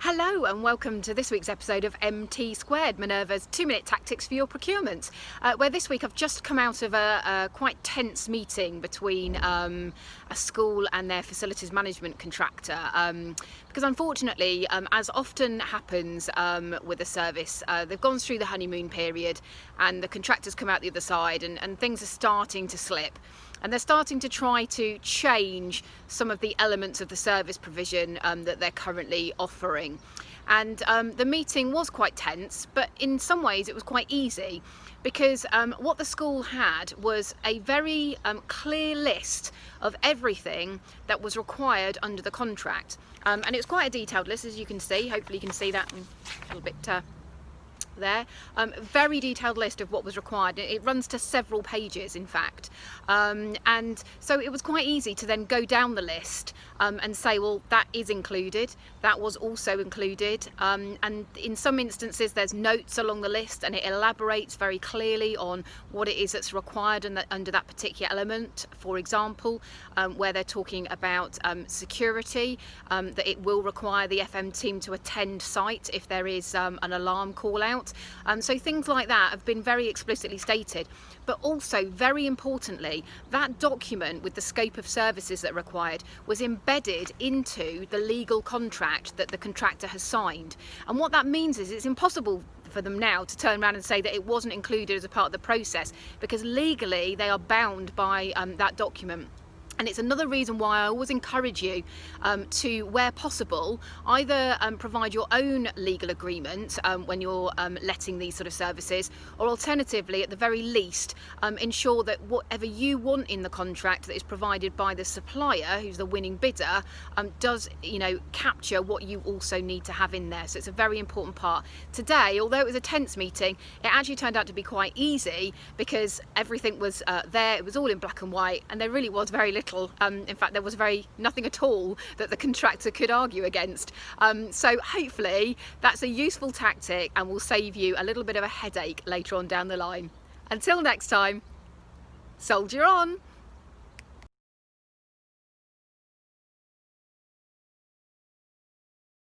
Hello and welcome to this week's episode of MT2, Minerva's 2-minute tactics for your procurement, where this week I've just come out of a quite tense meeting between a school and their facilities management contractor, because unfortunately, as often happens with a service, they've gone through the honeymoon period and the contractors come out the other side and things are starting to slip. And they're starting to try to change some of the elements of the service provision that they're currently offering. And the meeting was quite tense, but in some ways it was quite easy, because what the school had was a very clear list of everything that was required under the contract. And it was quite a detailed list, as you can see. Hopefully you can see that a little bit there. Very detailed list of what was required. It runs to several pages, in fact, and so it was quite easy to then go down the list and say, well, that is included, that was also included, and in some instances there's notes along the list and it elaborates very clearly on what it is that's required under that particular element. For example, where they're talking about security, that it will require the FM team to attend site if there is an alarm call out. So things like that have been very explicitly stated, but also very importantly, that document with the scope of services that are required was embedded into the legal contract that the contractor has signed. And what that means is it's impossible for them now to turn around and say that it wasn't included as a part of the process, because legally they are bound by that document. And it's another reason why I always encourage you to, where possible, either provide your own legal agreement when you're letting these sort of services, or alternatively, at the very least, ensure that whatever you want in the contract that is provided by the supplier, who's the winning bidder, does, capture what you also need to have in there. So it's a very important part. Today, although it was a tense meeting, it actually turned out to be quite easy, because everything was there. It was all in black and white, and there really was very little. In fact, there was nothing at all that the contractor could argue against. So hopefully that's a useful tactic and will save you a little bit of a headache later on down the line. Until next time, soldier on!